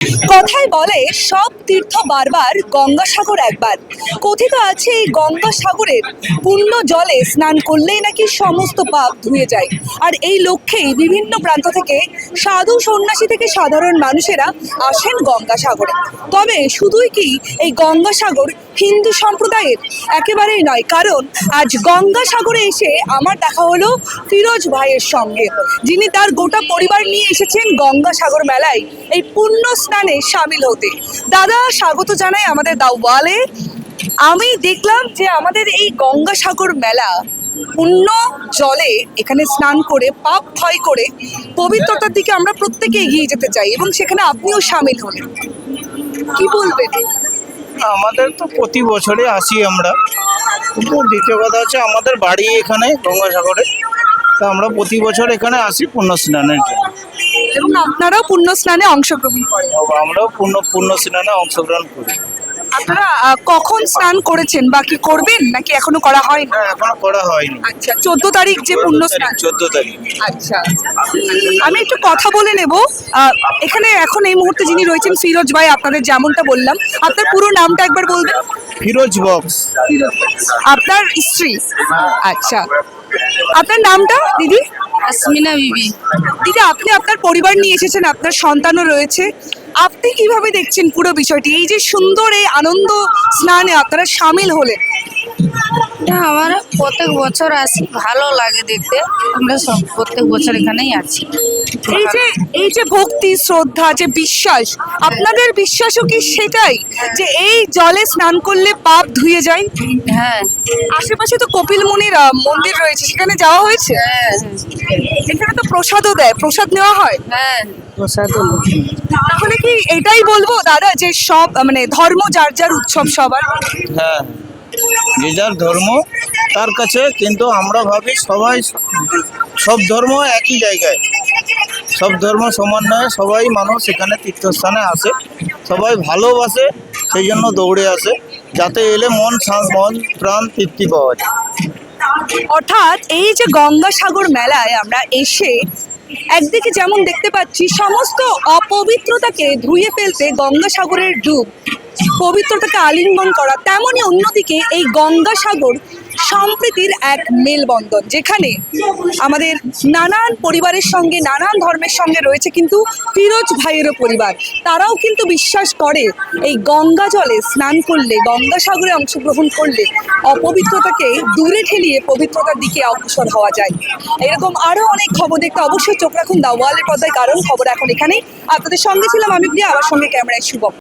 কথায় বলে সব তীর্থ বারবার গঙ্গাসাগর একবার। কথিত আছে এই গঙ্গাসাগরের পূর্ণ জলে স্নান করলেই নাকি সমস্ত পাপ ধুয়ে যায়। আর এই লক্ষ্যেই বিভিন্ন প্রান্ত থেকে সাধু সন্ন্যাসী থেকে সাধারণ মানুষেরা আসেন গঙ্গাসাগরে। তবে শুধুই কি এই গঙ্গাসাগর হিন্দু সম্প্রদায়ের? একেবারেই নয়, কারণ আজ গঙ্গাসাগরে এসে আমার দেখা হলো ফিরোজ ভাইয়ের সঙ্গে, যিনি তার গোটা পরিবার নিয়ে এসেছেন গঙ্গাসাগর মেলায় এই পুণ্য স্নানে সামিল হতে। দাদা, স্বাগত জানাই আমাদের দাওয়ালে। আমি দেখলাম যে আমাদের এই গঙ্গাসাগর মেলা পুণ্য জলে এখানে স্নান করে পাপ ক্ষয় করে পবিত্রতার দিকে আমরা প্রত্যেকে এগিয়ে যেতে চাই, এবং সেখানে আপনিও সামিল হলেন। কি বলবেন? আমাদের তো প্রতি বছরে আসি আমরা, কিন্তু দ্বিতীয় কথা হচ্ছে আমাদের বাড়ি এখানে গঙ্গাসাগরে, তো আমরা প্রতি বছর এখানে আসি পুণ্য স্নানের জন্য। এবং আপনারাও পুণ্য স্নানে অংশগ্রহণ করেন? আমরাও পুণ্য স্নানে অংশগ্রহণ করি। আপনারা কখন স্নান করেছেন বা কি করবেন, নাকি এখনো করা হয়নি? হ্যাঁ, এখনো করা হয়নি। আচ্ছা, 14 তারিখ যে পুণ্য স্নান। 14 তারিখ। আচ্ছা, আমি একটু কথা বলে নেব। এখানে এখন এই মুহূর্তে যিনি রয়েছেন ফিরোজ ভাই, আপনাদের যেমনটা বললাম, আপনার পুরো নামটা একবার বলবেন। ফিরোজ বক্স। আপনার স্ত্রী? আচ্ছা, আপনার নামটা দিদি? আসমিনা বিবি। দিদি, আপনি আপনার পরিবার নিয়ে এসেছেন, আপনার সন্তানও রয়েছে। আপনি কিভাবে দেখছেন পুরো বিষয়টি, এই যে সুন্দর এই আনন্দ স্নানে আপনারা সামিল হলেন? আমরা প্রত্যেক বছর আসি, ভালো লাগে দেখতে। আমরা সব প্রত্যেক বছর এখানেই আছি। এই যে ভক্তি, শ্রদ্ধা, যে বিশ্বাস, আপনাদের বিশ্বাসও কি সেটাই যে এই জলে স্নান করলে পাপ ধুয়ে যায়? হ্যাঁ আশেপাশে তো কপিল মুনির মন্দির রয়েছে, সেখানে যাওয়া হয়েছে? হ্যাঁ এখানে তো প্রসাদও দেয়, প্রসাদ নেওয়া হয়। হ্যাঁ, প্রসাদ। তাহলে কি এটাই বলবো দাদা, যে সব মানে ধর্ম যার যার উৎসব সবার? হ্যাঁ, যে যার ধর্ম তার কাছে, কিন্তু আমরা ভাবি সবাই সব ধর্ম একই জায়গায়, সব ধর্ম সমন্বয়ে সবাই মানুষ এখানে তীর্থস্থানে আসে, সবাই ভালোবাসে, সেই জন্য দৌড়ে আসে, যাতে এলে মন প্রাণ তৃপ্তি পাওয়া যায়। অর্থাৎ এই যে গঙ্গাসাগর মেলায় আমরা এসে একদিকে যেমন দেখতে পাচ্ছি সমস্ত অপবিত্রতাকে ধুয়ে ফেলতে গঙ্গাসাগরের ডুব, পবিত্রতাকে আলিঙ্গন করা, তেমনই অন্যদিকে এই গঙ্গাসাগর সম্প্রীতির এক মেলবন্ধন, যেখানে আমাদের নানান পরিবারের সঙ্গে, নানান ধর্মের সঙ্গে রয়েছে কিন্তু ফিরোজ ভাইয়েরও পরিবার। তারাও কিন্তু বিশ্বাস করে এই গঙ্গা জলে স্নান করলে, গঙ্গাসাগরে অংশগ্রহণ করলে অপবিত্রতাকে দূরে ঠেলিয়ে পবিত্রতার দিকে অগ্রসর হওয়া যায়। এরকম আরও অনেক খবর দেখতে অবশ্যই চোখ রাখুন দাওয়ালের পর্দায়, কারণ খবর এখন এখানেই। আপনাদের সঙ্গে ছিলাম আমি প্রিয়া, আমার সঙ্গে ক্যামেরায় শুভম।